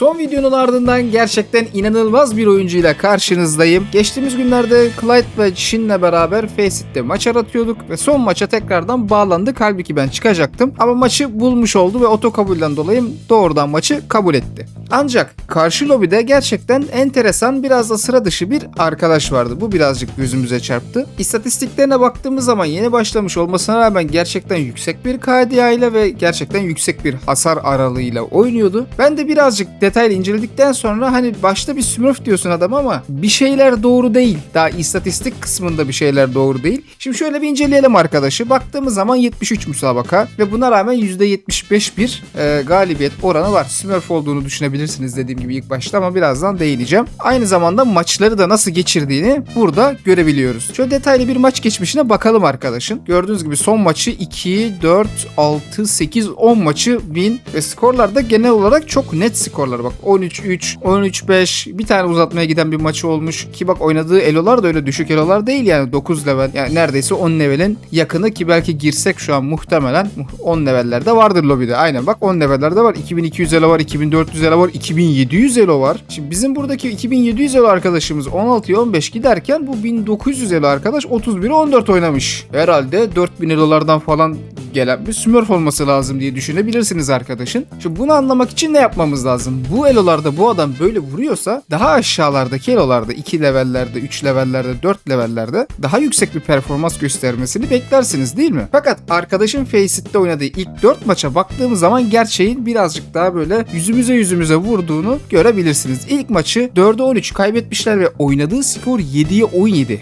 Son videonun ardından gerçekten inanılmaz bir oyuncuyla karşınızdayım. Geçtiğimiz günlerde Clyde ve Shin'le beraber Faceit maç aratıyorduk ve son maça tekrardan bağlandık. Halbuki ben çıkacaktım ama maçı bulmuş oldu ve otokabulden dolayı doğrudan maçı kabul etti. Ancak karşı lobide gerçekten enteresan, biraz da sıra dışı bir arkadaş vardı. Bu birazcık gözümüze çarptı. İstatistiklerine baktığımız zaman yeni başlamış olmasına rağmen gerçekten yüksek bir KDA ile ve gerçekten yüksek bir hasar aralığıyla oynuyordu. Ben de birazcık detaylı inceledikten sonra hani başta bir Smurf diyorsun adam ama bir şeyler doğru değil. Daha istatistik kısmında bir şeyler doğru değil. Şimdi şöyle bir inceleyelim arkadaşı. Baktığımız zaman 73 müsabaka ve buna rağmen %75 bir galibiyet oranı var. Smurf olduğunu düşünebilirsiniz dediğim gibi ilk başta ama birazdan değineceğim. Aynı zamanda maçları da nasıl geçirdiğini burada görebiliyoruz. Şöyle detaylı bir maç geçmişine bakalım arkadaşın. Gördüğünüz gibi son maçı 2, 4, 6, 8, 10 maçı win ve skorlar da genel olarak çok net skorlar. Bak 13-3, 13-5 bir tane uzatmaya giden bir maçı olmuş ki bak oynadığı elolar da öyle düşük elolar değil yani 9 level yani neredeyse 10 levelin yakını ki belki girsek şu an muhtemelen 10 levellerde vardır lobide. Aynen bak 10 levellerde var. 2200 elo var, 2400 elo var, 2700 elo var. Şimdi bizim buradaki 2700 elo arkadaşımız 16'ya 15 giderken bu 1900 elo arkadaş 31'e 14 oynamış. Herhalde 4000 elolardan falan gelen bir Smurf olması lazım diye düşünebilirsiniz arkadaşın. Şimdi bunu anlamak için ne yapmamız lazım? Bu elolarda bu adam böyle vuruyorsa daha aşağılardaki elolarda 2 levellerde, 3 levellerde, 4 levellerde daha yüksek bir performans göstermesini beklersiniz değil mi? Fakat arkadaşın Faceit'te oynadığı ilk 4 maça baktığımız zaman gerçeğin birazcık daha böyle yüzümüze vurduğunu görebilirsiniz. İlk maçı 4'e 13 kaybetmişler ve oynadığı skor 7'ye 17.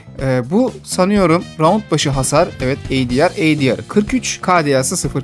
Bu sanıyorum round başı hasar. Evet ADR 43, KDA'sı 0.41.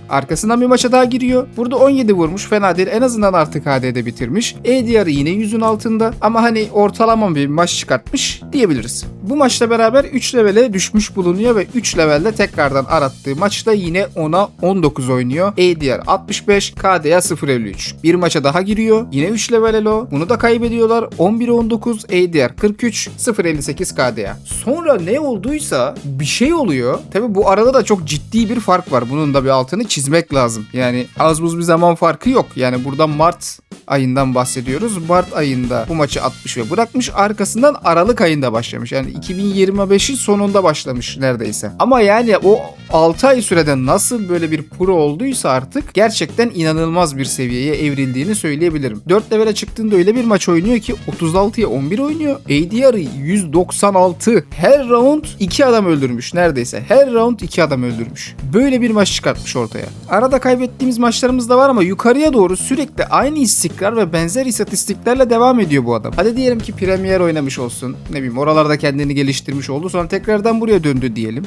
Arkasından bir maça daha giriyor. Burada 17 vurmuş. Fena değil. En azından artı KD'de bitirmiş. ADR'ı yine 100'ün altında. Ama hani ortalama bir maç çıkartmış diyebiliriz. Bu maçla beraber 3 levele düşmüş bulunuyor ve 3 levelde tekrardan arattığı maçta yine 10'a 19 oynuyor. ADR 65, KDA 0.53. Bir maça daha giriyor. Yine 3 level elo. Bunu da kaybediyorlar. 11'e 19, ADR 43, 0.58 KDA. Sonra ne olduysa bir şey oluyor. Tabi bu arada da çok ciddi bir fark var. Bunun da bir altını çizmek lazım. Yani az buz bir zaman farkı yok. Yani burada Mart ayından bahsediyoruz. Mart ayında bu maçı atmış ve bırakmış. Arkasından Aralık ayında başlamış. Yani 2025'in sonunda başlamış neredeyse. Ama yani o 6 ay sürede nasıl böyle bir pro olduysa artık gerçekten inanılmaz bir seviyeye evrildiğini söyleyebilirim. 4 level'e çıktığında öyle bir maç oynuyor ki 36'ya 11 oynuyor. ADR'ı 196. Her round 2 adam öldürmüş neredeyse. Her round 2 adam öldürmüş. Böyle bir maç çıkartmış ortaya. Arada kaybettiğimiz maçlarımız da var ama yukarıya doğru sürekli aynı istikrar ve benzer istatistiklerle devam ediyor bu adam. Hadi diyelim ki Premier oynamış olsun. Ne bileyim oralarda kendini geliştirmiş oldu. Sonra tekrardan buraya döndü diyelim.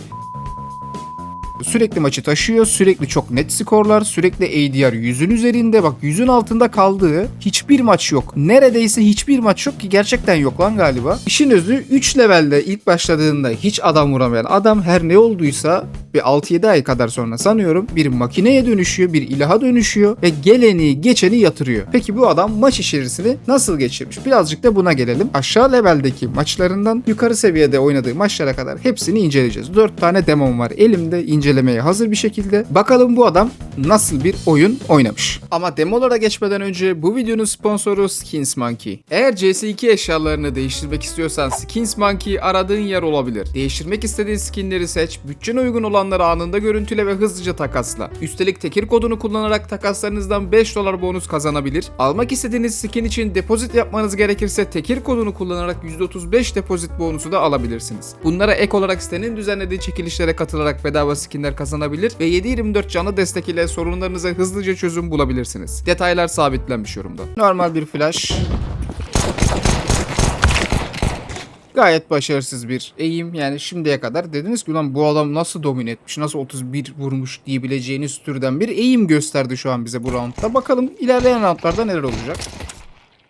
Sürekli maçı taşıyor. Sürekli çok net skorlar. Sürekli ADR 100'ün üzerinde. Bak 100'ün altında kaldığı hiçbir maç yok. Neredeyse hiçbir maç yok ki gerçekten yok lan galiba. İşin özü 3 levelde ilk başladığında hiç adam vuramayan adam her ne olduysa bir 6-7 ay kadar sonra sanıyorum bir makineye dönüşüyor, bir ilaha dönüşüyor ve geleni geçeni yatırıyor. Peki bu adam maç içerisini nasıl geçirmiş? Birazcık da buna gelelim. Aşağı leveldeki maçlarından yukarı seviyede oynadığı maçlara kadar hepsini inceleyeceğiz. 4 tane demom var elimde incelemeye hazır bir şekilde. Bakalım bu adam nasıl bir oyun oynamış. Ama demolara geçmeden önce bu videonun sponsoru Skins Monkey. Eğer CS2 eşyalarını değiştirmek istiyorsan Skins Monkey aradığın yer olabilir. Değiştirmek istediğin skinleri seç, bütçene uygun olanları anında görüntüle ve hızlıca takasla. Üstelik tekir kodunu kullanarak takaslarınızdan $5 bonus kazanabilir. Almak istediğiniz skin için depozit yapmanız gerekirse tekir kodunu kullanarak %35 depozit bonusu da alabilirsiniz. Bunlara ek olarak sitenin düzenlediği çekilişlere katılarak bedava skinler kazanabilir ve 7/24 canlı destek ile sorunlarınıza hızlıca çözüm bulabilirsiniz. Detaylar sabitlenmiş yorumda. Normal bir flash. Gayet başarısız bir eğim. Yani şimdiye kadar dediniz ki ulan bu adam nasıl domine etmiş, nasıl 31 vurmuş diyebileceğiniz türden bir eğim gösterdi şu an bize bu roundda. Bakalım ilerleyen roundlarda neler olacak.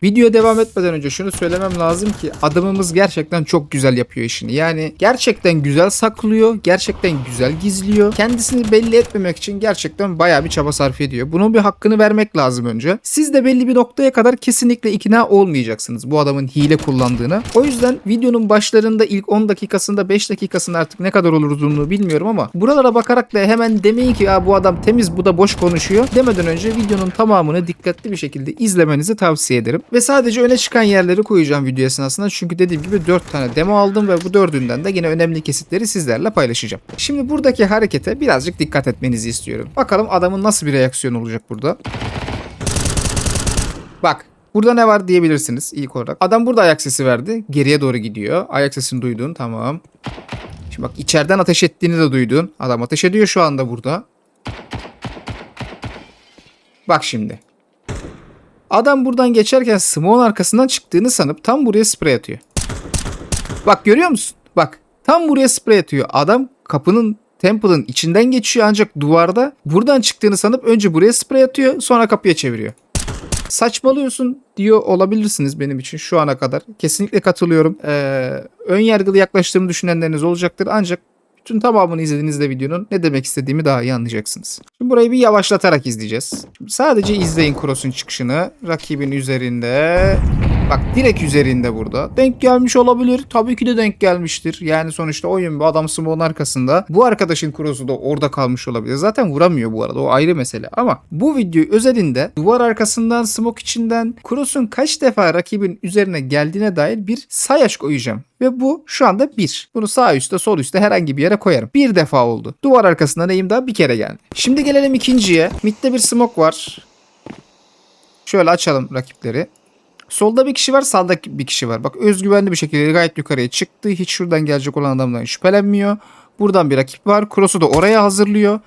Videoya devam etmeden önce şunu söylemem lazım ki adamımız gerçekten çok güzel yapıyor işini. Yani gerçekten güzel saklıyor, gerçekten güzel gizliyor. Kendisini belli etmemek için gerçekten bayağı bir çaba sarf ediyor. Bunun bir hakkını vermek lazım önce. Siz de belli bir noktaya kadar kesinlikle ikna olmayacaksınız bu adamın hile kullandığına. O yüzden videonun başlarında ilk 10 dakikasında 5 dakikasında artık ne kadar olur uzunluğu bilmiyorum ama buralara bakarak da hemen demeyin ki ya bu adam temiz bu da boş konuşuyor demeden önce videonun tamamını dikkatli bir şekilde izlemenizi tavsiye ederim. Ve sadece öne çıkan yerleri koyacağım video esnasında çünkü dediğim gibi 4 tane demo aldım ve bu 4'ünden de yine önemli kesitleri sizlerle paylaşacağım. Şimdi buradaki harekete birazcık dikkat etmenizi istiyorum. Bakalım adamın nasıl bir reaksiyon olacak burada. Bak. Burada ne var diyebilirsiniz ilk olarak. Adam burada ayak sesi verdi. Geriye doğru gidiyor. Ayak sesini duydun. Tamam. Şimdi bak içeriden ateş ettiğini de duydun. Adam ateş ediyor şu anda burada. Bak şimdi. Adam buradan geçerken smoke'un arkasından çıktığını sanıp tam buraya sprey atıyor. Bak görüyor musun? Bak tam buraya sprey atıyor. Adam kapının temple'ın içinden geçiyor ancak duvarda buradan çıktığını sanıp önce buraya sprey atıyor sonra kapıya çeviriyor. Saçmalıyorsun diyor olabilirsiniz benim için şu ana kadar. Kesinlikle katılıyorum. Ön yargılı yaklaştığımı düşünenleriniz olacaktır ancak bütün tamamını izlediğinizde videonun ne demek istediğimi daha iyi anlayacaksınız. Şimdi burayı bir yavaşlatarak izleyeceğiz. Şimdi sadece izleyin cross'un çıkışını. Rakibin üzerinde. Bak direkt üzerinde burada. Denk gelmiş olabilir. Tabii ki de denk gelmiştir. Yani sonuçta oyun bir adam smoke'un arkasında. Bu arkadaşın cross'u da orada kalmış olabilir. Zaten vuramıyor bu arada. O ayrı mesele. Ama bu video özelinde duvar arkasından smoke içinden cross'un kaç defa rakibin üzerine geldiğine dair bir sayaç koyacağım. Ve bu şu anda 1. Bunu sağ üstte sol üstte herhangi bir yere koyarım. Bir defa oldu. Duvar arkasından eğim daha bir kere geldi. Şimdi gelelim ikinciye. Mid'de bir smoke var. Şöyle açalım rakipleri. Solda bir kişi var, sağda bir kişi var. Bak özgüvenli bir şekilde gayet yukarıya çıktı. Hiç şuradan gelecek olan adamdan şüphelenmiyor. Buradan bir rakip var. Cross'u da oraya hazırlıyor.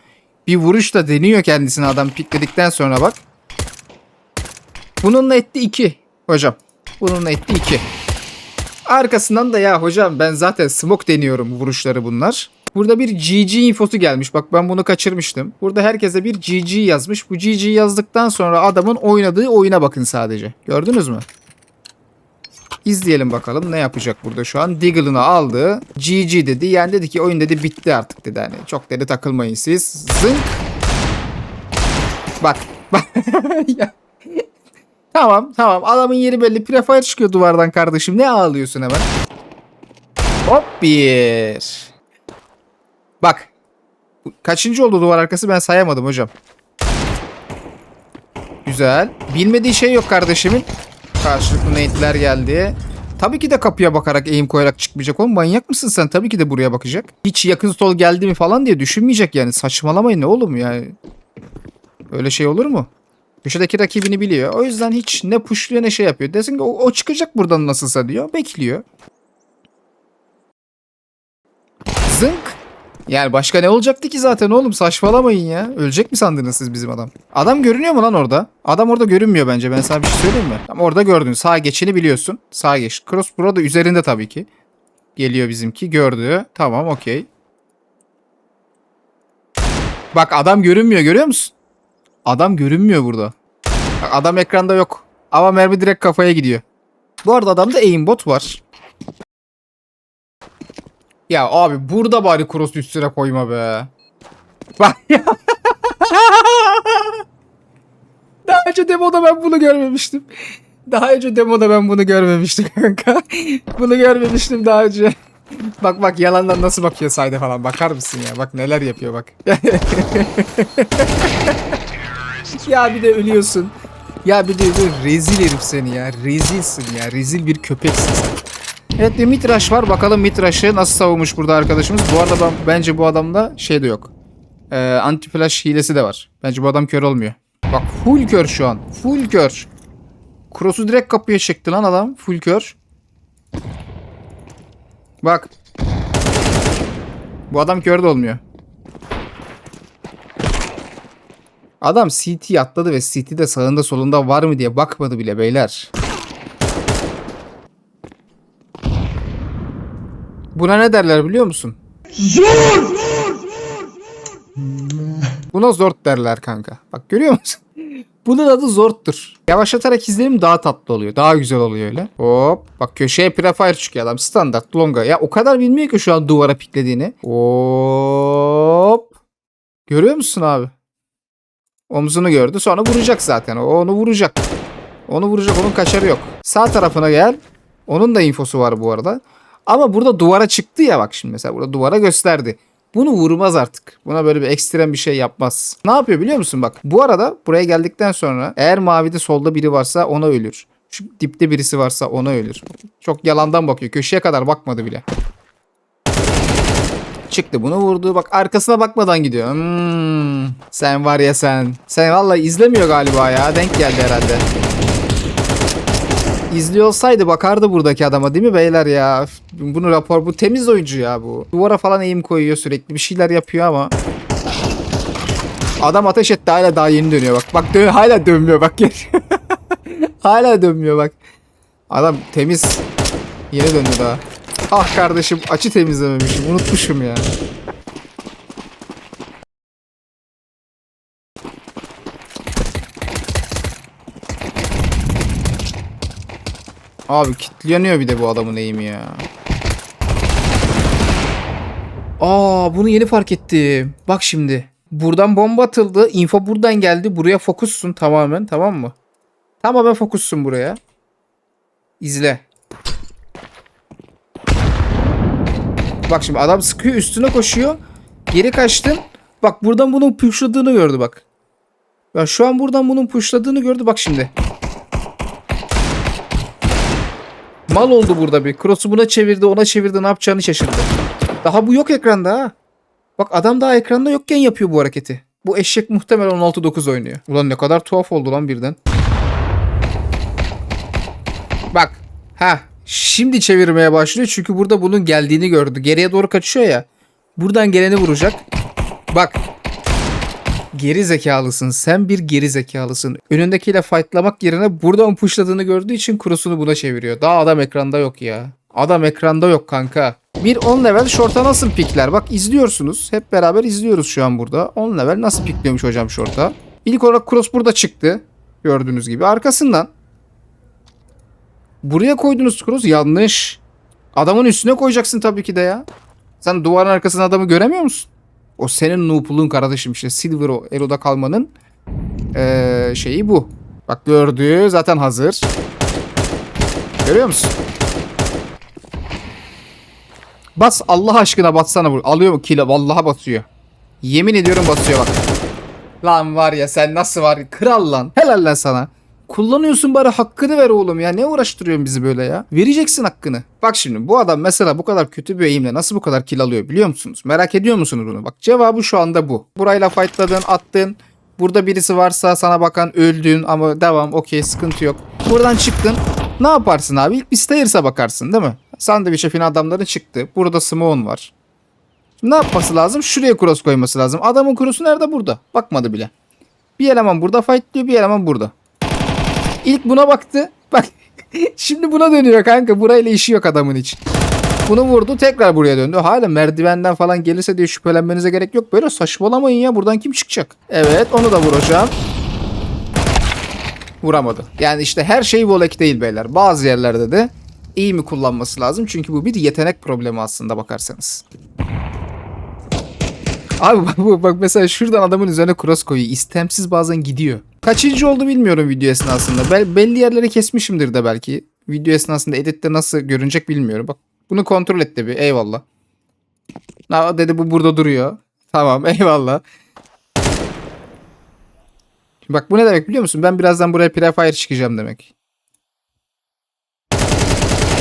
Bir vuruş da deniyor kendisine adam pikledikten sonra bak. Bununla etti 2 hocam. Bununla etti 2. Arkasından da ya hocam ben zaten smoke deniyorum vuruşları bunlar. Burada bir GG infosu gelmiş. Bak ben bunu kaçırmıştım. Burada herkese bir GG yazmış. Bu GG yazdıktan sonra adamın oynadığı oyuna bakın sadece. Gördünüz mü? İzleyelim bakalım ne yapacak burada şu an. Deagle'ını aldı. GG dedi. Yani dedi ki oyun dedi bitti artık dedi. Hani çok dedi takılmayın siz. Zınk. Bak. Bak. Ya. Tamam. Adamın yeri belli. Prefire çıkıyor duvardan kardeşim. Ne ağlıyorsun hemen? Hop bir. Bak. Kaçıncı oldu duvar arkası ben sayamadım hocam. Güzel. Bilmediği şey yok kardeşimin. Karşılıklı nade'ler geldi. Tabii ki de kapıya bakarak aim koyarak çıkmayacak. Oğlum manyak mısın sen? Tabii ki de buraya bakacak. Hiç yakın sol geldi mi falan diye düşünmeyecek yani. Saçmalamayın ne oğlum yani. Öyle şey olur mu? Köşedeki rakibini biliyor. O yüzden hiç ne pushluyor ne şey yapıyor. Desin ki o çıkacak buradan nasılsa diyor. Bekliyor. Zınk. Yani başka ne olacaktı ki zaten oğlum saçmalamayın ya. Ölecek mi sandınız siz bizim adam? Adam görünüyor mu lan orada? Adam orada görünmüyor bence ben sana bir şey söyleyeyim mi? Ama orada gördün. Sağa geçeni biliyorsun. Sağa geç. Cross burada üzerinde tabii ki. Geliyor bizimki gördü. Tamam okey. Bak adam görünmüyor görüyor musun? Adam görünmüyor burada. Bak, adam ekranda yok. Ama mermi direkt kafaya gidiyor. Bu arada adamda aimbot var. Ya abi burada bari cross üstüne koyma be. Bak ya. Daha önce demoda ben bunu görmemiştim. Kanka. Bunu görmemiştim daha önce. Bak yalandan nasıl bakıyor sayda falan. Bakar mısın ya? Bak neler yapıyor bak. Ya bir de ölüyorsun. Ya bir de rezil herif seni ya. Rezilsin ya. Rezil bir köpeksin sen. Evet bir mitraş var. Bakalım mitraşı nasıl savunmuş burada arkadaşımız. Bu arada bence bu adamda şey de yok. Anti flash hilesi de var. Bence bu adam kör olmuyor. Bak full kör şu an. Full kör. Cross'u direkt kapıya çekti lan adam. Full kör. Bak. Bu adam kör de olmuyor. Adam CT atladı ve CT'de sağında solunda var mı diye bakmadı bile beyler. Buna ne derler biliyor musun? Zor! Buna zort derler kanka. Bak görüyor musun? Bunun adı zorttur. Yavaşlatarak izlenim daha tatlı oluyor. Daha güzel oluyor öyle. Hop. Bak köşeye prefire çıkıyor adam. Standart longa. Ya o kadar bilmiyor ki şu an duvara piklediğini. Hop. Görüyor musun abi? Omzunu gördü. Sonra vuracak zaten. O onu vuracak. Onu vuracak. Onun kaçarı yok. Sağ tarafına gel. Onun da infosu var bu arada. Ama burada duvara çıktı ya bak şimdi mesela. Burada duvara gösterdi. Bunu vurmaz artık. Buna böyle bir ekstrem bir şey yapmaz. Ne yapıyor biliyor musun bak. Bu arada buraya geldikten sonra eğer mavide solda biri varsa ona ölür. Şu dipte birisi varsa ona ölür. Çok yalandan bakıyor. Köşeye kadar bakmadı bile. Çıktı bunu vurdu. Bak arkasına bakmadan gidiyor. Sen var ya sen. Sen vallahi izlemiyor galiba ya. Denk geldi herhalde. İzliyor olsaydı bakardı buradaki adama değil mi beyler ya? Bunu rapor bu temiz oyuncu ya bu. Duvara falan eğim koyuyor sürekli bir şeyler yapıyor ama. Adam ateş etti hala daha yeni dönüyor bak. Bak hala dönmüyor bak. Hala dönmüyor bak. Adam temiz. Yeni döndü daha. Ah kardeşim açı temizlememişim unutmuşum ya. Abi kilitlanıyor bir de bu adamın eğimi ya. Bunu yeni fark ettim. Bak şimdi. Buradan bomba atıldı. Info buradan geldi. Buraya fokussun tamamen tamam mı? Tamamen fokussun buraya. İzle. Bak şimdi adam sıkıyor üstüne koşuyor. Geri kaçtın. Bak buradan bunun pushladığını gördü bak. Ya şu an buradan bunun pushladığını gördü bak şimdi. Mal oldu burada bir. Cross'u buna çevirdi, ona çevirdi, ne yapacağını şaşırdı. Daha bu yok ekranda ha. Bak adam daha ekranda yokken yapıyor bu hareketi. Bu eşek muhtemelen 16-9 oynuyor. Ulan ne kadar tuhaf oldu lan birden. Bak. Ha. Şimdi çevirmeye başlıyor çünkü burada bunun geldiğini gördü. Geriye doğru kaçıyor ya. Buradan geleni vuracak. Bak. Geri zekalısın. Sen bir geri zekalısın. Önündekiyle fightlamak yerine buradan pushladığını gördüğü için cross'unu buna çeviriyor. Daha adam ekranda yok ya. Adam ekranda yok kanka. Bir 10 level short'a nasıl pikler? Bak izliyorsunuz. Hep beraber izliyoruz şu an burada. 10 level nasıl pikliyormuş hocam short'a? İlk olarak cross burada çıktı. Gördüğünüz gibi. Arkasından buraya koyduğunuz cross yanlış. Adamın üstüne koyacaksın tabii ki de ya. Sen duvarın arkasında adamı göremiyor musun? O senin noob'luğun kardeşim işte. Silver Elo'da kalmanın şeyi bu. Bak gördü zaten hazır. Görüyor musun? Bas Allah aşkına batsana bu. Alıyor mu kilo? Vallahi basıyor. Yemin ediyorum basıyor bak. Lan var ya sen nasıl var? Kral lan. Helal lan sana. Kullanıyorsun bari hakkını ver oğlum ya. Ne uğraştırıyorsun bizi böyle ya? Vereceksin hakkını. Bak şimdi bu adam mesela bu kadar kötü bir eğimle nasıl bu kadar kill alıyor biliyor musunuz? Merak ediyor musunuz bunu? Bak cevabı şu anda bu. Burayla fightladın, attın. Burada birisi varsa sana bakan öldün ama devam okey sıkıntı yok. Buradan çıktın. Ne yaparsın abi? İlk bir Stairs'a bakarsın değil mi? Sandviç şefin adamları çıktı. Burada Simon var. Ne yapması lazım? Şuraya cross koyması lazım. Adamın cross'u nerede? Burada. Bakmadı bile. Bir eleman burada fightlıyor, bir eleman burada. İlk buna baktı. Bak şimdi buna dönüyor kanka. Burayla işi yok adamın için. Bunu vurdu tekrar buraya döndü. Hala merdivenden falan gelirse diye şüphelenmenize gerek yok. Böyle saçmalamayın ya. Buradan kim çıkacak? Evet onu da vuracağım. Vuramadı. Yani işte her şey volek değil beyler. Bazı yerlerde de iyi mi kullanması lazım. Çünkü bu bir yetenek problemi aslında bakarsanız. Abi bak mesela şuradan adamın üzerine cross koyuyor. İstemsiz bazen gidiyor. Kaçıncı oldu bilmiyorum video esnasında. Belli yerleri kesmişimdir de belki. Video esnasında editte nasıl görünecek bilmiyorum. Bak bunu kontrol etti bir. Eyvallah. Dedi bu burada duruyor. Tamam eyvallah. Bak bu ne demek biliyor musun? Ben birazdan buraya prefire çıkacağım demek.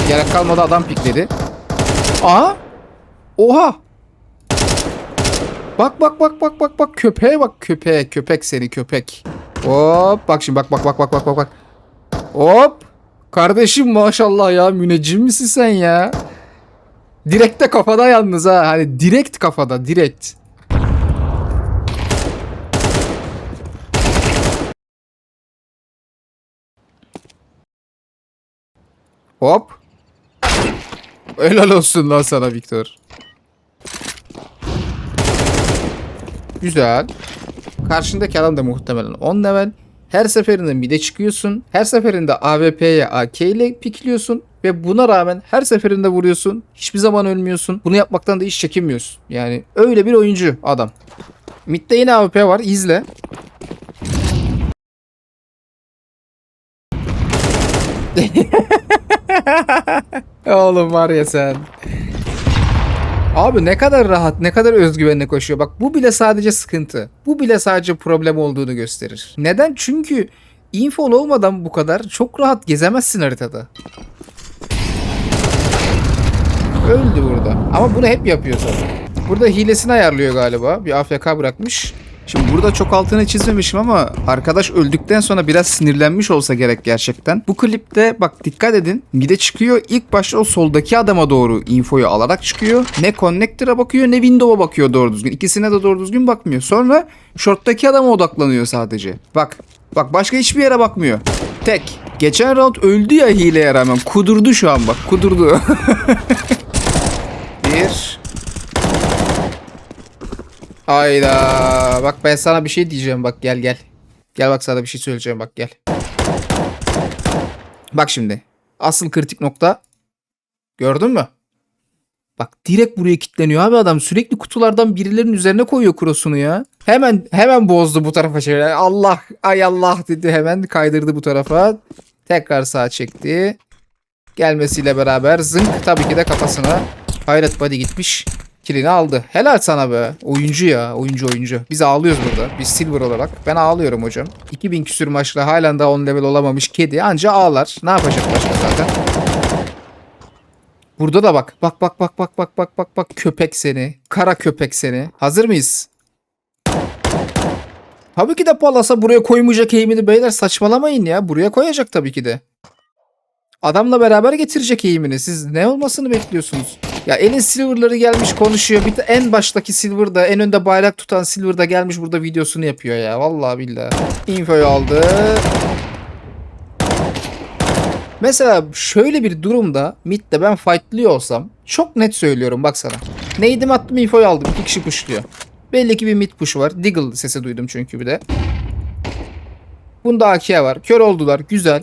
Gerek kalmadı adam pikledi. Aha. Oha. Bak köpeğe bak köpek seni köpek. Hop bak şimdi bak. Hop. Kardeşim maşallah ya müneccim misin sen ya? Direkt de kafada yalnız ha. Hani direkt kafada direkt. Hop. Helal olsun lan sana Victor. Güzel. Karşındaki adam da muhtemelen 10 level. Her seferinde mid'e çıkıyorsun. Her seferinde AWP'ye AK ile pikliyorsun. Ve buna rağmen her seferinde vuruyorsun. Hiçbir zaman ölmüyorsun. Bunu yapmaktan da hiç çekinmiyorsun. Yani öyle bir oyuncu adam. Mid'de yine AWP var. İzle. Oğlum var ya sen. Abi ne kadar rahat, ne kadar özgüvenle koşuyor. Bak bu bile sadece sıkıntı. Bu bile sadece problem olduğunu gösterir. Neden? Çünkü info olmadan bu kadar çok rahat gezemezsin haritada. Öldü burada. Ama bunu hep yapıyor zaten. Burada hilesini ayarlıyor galiba. Bir AFK bırakmış. Şimdi burada çok altını çizmemişim ama arkadaş öldükten sonra biraz sinirlenmiş olsa gerek gerçekten. Bu klipte bak dikkat edin. Mid'e çıkıyor. İlk başta o soldaki adama doğru infoyu alarak çıkıyor. Ne connector'a bakıyor ne window'a bakıyor doğru düzgün. İkisine de doğru düzgün bakmıyor. Sonra short'taki adama odaklanıyor sadece. Bak. Bak başka hiçbir yere bakmıyor. Tek. Geçen round öldü ya hileye rağmen. Kudurdu şu an bak. Kudurdu. Bir. Hayda. Bak ben sana bir şey diyeceğim bak gel gel. Gel bak sana bir şey söyleyeceğim bak gel. Bak şimdi. Asıl kritik nokta. Gördün mü? Bak direkt buraya kilitleniyor abi adam. Sürekli kutulardan birilerinin üzerine koyuyor cross'unu ya. Hemen bozdu bu tarafa şey. Allah ay Allah dedi hemen kaydırdı bu tarafa. Tekrar sağa çekti. Gelmesiyle beraber zınk tabii ki de kafasına. Hayret body gitmiş. Kilini aldı. Helal sana be. Oyuncu ya. Oyuncu. Biz ağlıyoruz burada. Biz silver olarak. Ben ağlıyorum hocam. 2000 küsür maçla halen daha 10 level olamamış kedi. Anca ağlar. Ne yapacak başka zaten. Burada da bak. Bak. Köpek seni. Kara köpek seni. Hazır mıyız? Tabii ki de Palas'a buraya koymayacak eğimini beyler saçmalamayın ya. Buraya koyacak tabii ki de. Adamla beraber getirecek eğimini. Siz ne olmasını bekliyorsunuz? Ya elin silver'ları gelmiş konuşuyor. Bir de en baştaki silver'da en önde bayrak tutan silver'da gelmiş burada videosunu yapıyor ya. Vallahi billahi. Infoyu aldı. Mesela şöyle bir durumda mid'de ben fightlıyor olsam çok net söylüyorum bak sana. Neydim attım infoyu aldım. 2 kişi pushluyor. Belli ki bir mid push var. Deagle sesi duydum çünkü bir de. Bunda AK var. Kör oldular. Güzel.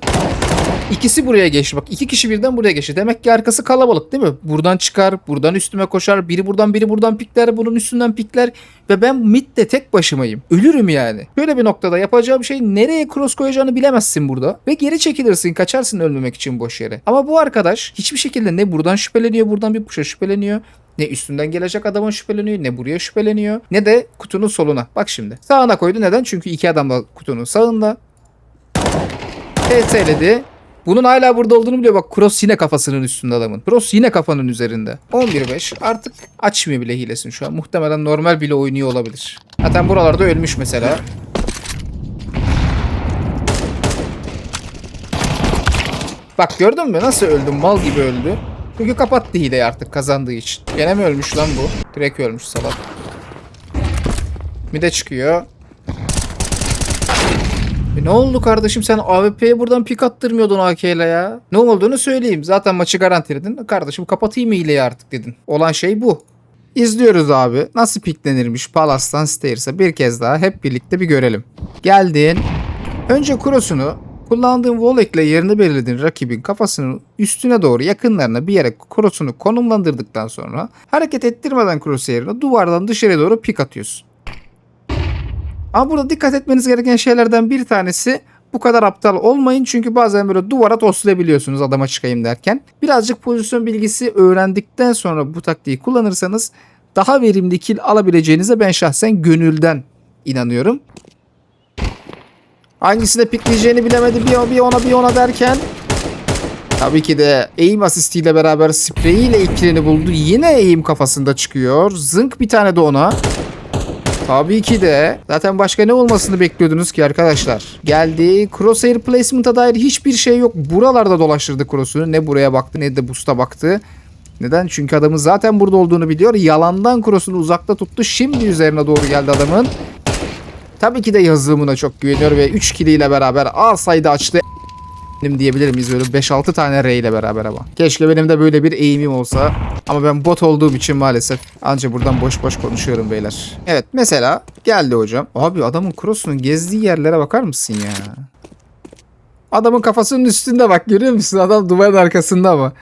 İkisi buraya geçti. Bak 2 kişi birden buraya geçti. Demek ki arkası kalabalık değil mi? Buradan çıkar. Buradan üstüme koşar. Biri buradan pikler. Bunun üstünden pikler. Ve ben midde tek başımayım. Ölürüm yani. Böyle bir noktada yapacağım şey nereye cross koyacağını bilemezsin burada. Ve geri çekilirsin. Kaçarsın ölmemek için boş yere. Ama bu arkadaş hiçbir şekilde ne buradan şüpheleniyor. Buradan bir push'a şüpheleniyor. Ne üstünden gelecek adamın şüpheleniyor. Ne buraya şüpheleniyor. Ne de kutunun soluna. Bak şimdi. Sağına koydu. Neden? Çünkü 2 adam da kutunun sağında. TS'ledi. Bunun hala burada olduğunu biliyor. Bak cross yine kafasının üstünde adamın. Cross yine kafanın üzerinde. 11-5. Artık açmıyor bile hilesini şu an. Muhtemelen normal bile oynuyor olabilir. Zaten buralarda ölmüş mesela. Bak gördün mü? Nasıl öldüm? Mal gibi öldü. Çünkü kapattı hileyi artık kazandığı için. Gene mi ölmüş lan bu? Direkt ölmüş salak. Mide çıkıyor. Ne oldu kardeşim sen AWP'ye buradan pik attırmıyordun AK ile ya. Ne olduğunu söyleyeyim. Zaten maçı garantiledin. Kardeşim kapatayım hileyi artık dedin. Olan şey bu. İzliyoruz abi. Nasıl piklenirmiş Palas'tan Stairs'a bir kez daha hep birlikte bir görelim. Geldin. Önce cross'unu kullandığın Volek ile yerini belirlediğin rakibin kafasının üstüne doğru yakınlarına bir yere cross'unu konumlandırdıktan sonra hareket ettirmeden crosshair'ını duvardan dışarıya doğru pik atıyorsun. Ama burada dikkat etmeniz gereken şeylerden bir tanesi bu kadar aptal olmayın. Çünkü bazen böyle duvara toslayabiliyorsunuz adama çıkayım derken. Birazcık pozisyon bilgisi öğrendikten sonra bu taktiği kullanırsanız daha verimli kill alabileceğinize ben şahsen gönülden inanıyorum. Hangisine pikleyeceğini bilemedi bir ona derken. Tabii ki de aim asistiyle beraber spreyiyle ilk killini buldu. Yine aim kafasında çıkıyor. Zınk bir tane de ona. Tabii ki de. Zaten başka ne olmasını bekliyordunuz ki arkadaşlar? Geldi. Crosshair placement'a dair hiçbir şey yok. Buralarda dolaştırdı cross'unu. Ne buraya baktı ne de boost'a baktı. Neden? Çünkü adamın zaten burada olduğunu biliyor. Yalandan cross'unu uzakta tuttu. Şimdi üzerine doğru geldi adamın. Tabii ki de yazılımına çok güveniyor ve 3 kill ile beraber A sayıda açtı. Diyebilir miyiz böyle 5-6 tane R ile beraber ama. Keşke benim de böyle bir eğimim olsa. Ama ben bot olduğum için maalesef anca buradan boş boş konuşuyorum beyler. Evet mesela Geldi hocam. Abi adamın cross'unun gezdiği yerlere bakar mısın ya? Adamın kafasının üstünde bak, görüyor musun? Adam duvarın arkasında ama.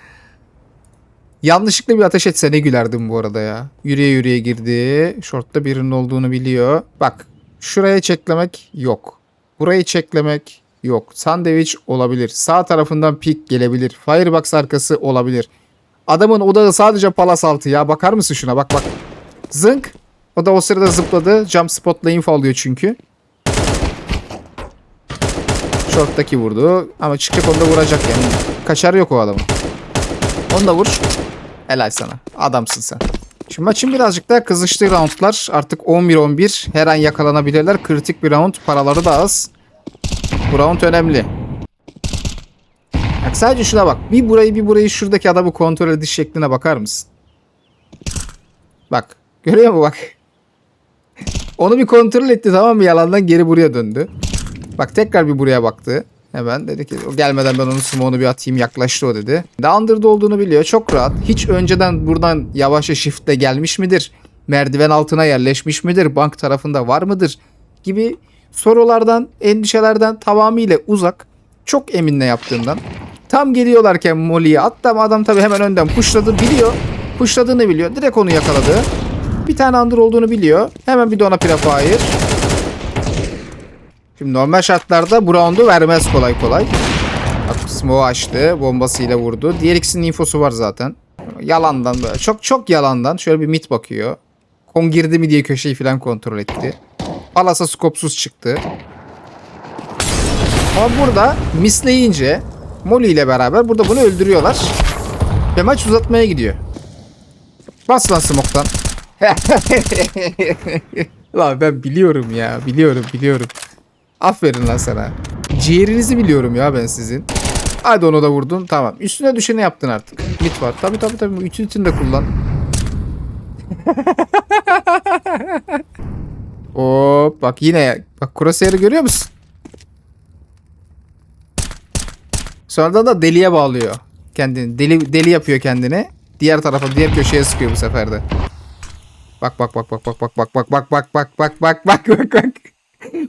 Yanlışlıkla bir ateş etse ne gülerdim bu arada ya. Yürüye yürüye girdi. Short'ta birinin olduğunu biliyor. Bak şuraya çeklemek yok. Burayı çeklemek yok. Sandviç olabilir. Sağ tarafından pik gelebilir. Firebox arkası olabilir. Adamın odağı sadece palas altı ya. Bakar mısın şuna, bak bak. Zınk. O da o sırada zıpladı. Jump spotla info alıyor çünkü. Short'taki vurdu. Ama çıkacak, onu da vuracak yani. Kaçar yok o adamın. Onu da vur. Helal sana. Adamsın sen. Şimdi maçın birazcık daha kızıştığı roundlar. Artık 11-11. Her an yakalanabilirler. Kritik bir round. Paraları da az. Bu round önemli. Bak sadece şuna bak. Bir burayı şuradaki adamı kontrol ediş şekline bakar mısın? Bak. Görüyor musun bak. Onu bir kontrol etti, tamam mı? Yalandan geri buraya döndü. Bak tekrar bir buraya baktı. Hemen dedi ki o gelmeden ben onun smoke'unu bir atayım, yaklaştı o dedi. Under'da olduğunu biliyor, çok rahat. Hiç önceden buradan yavaşça shift'le gelmiş midir? Merdiven altına yerleşmiş midir? Bank tarafında var mıdır? Gibi sorulardan, endişelerden tamamıyla uzak. Çok emin ne yaptığından. Tam geliyorlarken Molly'ye attı ama adam tabii hemen önden pushladı, biliyor. Pushladığını biliyor. Direkt onu yakaladı. Bir tane under olduğunu biliyor. Hemen bir de ona prefire. Şimdi normal şartlarda bu roundu vermez kolay kolay. Bak smoke açtı. Bombasıyla vurdu. Diğer ikisinin infosu var zaten. Yalandan böyle. Çok çok yalandan. Şöyle bir mid bakıyor. Kon girdi mi diye köşeyi falan kontrol etti. Palas'a skopsuz çıktı. Ama burada misleyince Molly ile beraber burada bunu öldürüyorlar. Ve maç uzatmaya gidiyor. Bas lan smoke'tan. Lan ben biliyorum ya. Biliyorum. Aferin lan sana. Ciğerinizi biliyorum ya ben sizin. Hadi onu da vurdun. Tamam. Üstüne düşeni yaptın artık. Mid var. Tabii. Ütütünü de kullan. Hop. Bak yine. Bak crosshair'ı görüyor musun? Sonradan da deliye bağlıyor kendini. Deli yapıyor kendini. Diğer tarafa, diğer köşeye sıkıyor bu sefer de. Bak.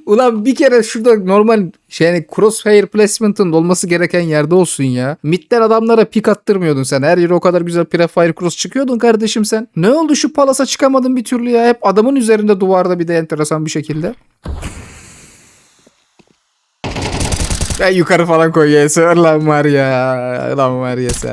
Ulan bir kere şurada normal crosshair placement'ın olması gereken yerde olsun ya. Mid'den adamlara pik attırmıyordun sen. Her yere o kadar güzel prefire cross çıkıyordun kardeşim sen. Ne oldu şu palasa çıkamadın bir türlü ya. Hep adamın üzerinde duvarda, bir de enteresan bir şekilde. Ben yukarı falan koyuyor. Lan var ya sen.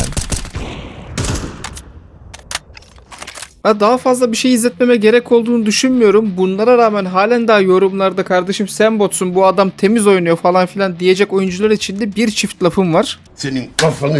Ben daha fazla bir şey izletmeme gerek olduğunu düşünmüyorum. Bunlara rağmen halen daha yorumlarda kardeşim sen botsun, bu adam temiz oynuyor falan filan diyecek oyuncular için de bir çift lafım var. Senin kafanı.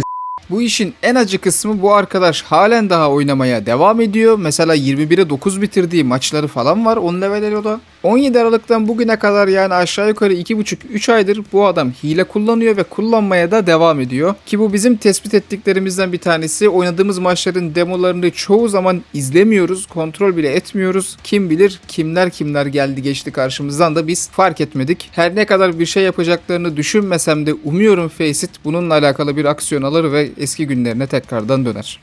Bu işin en acı kısmı, bu arkadaş halen daha oynamaya devam ediyor. Mesela 21'e 9 bitirdiği maçları falan var 10 level o da. 17 Aralık'tan bugüne kadar yani aşağı yukarı 2,5-3 aydır bu adam hile kullanıyor ve kullanmaya da devam ediyor. Ki bu bizim tespit ettiklerimizden bir tanesi. Oynadığımız maçların demolarını çoğu zaman izlemiyoruz, kontrol bile etmiyoruz. Kim bilir kimler geldi geçti karşımızdan da biz fark etmedik. Her ne kadar bir şey yapacaklarını düşünmesem de umuyorum Faceit bununla alakalı bir aksiyon alır ve eski günlerine tekrardan döner.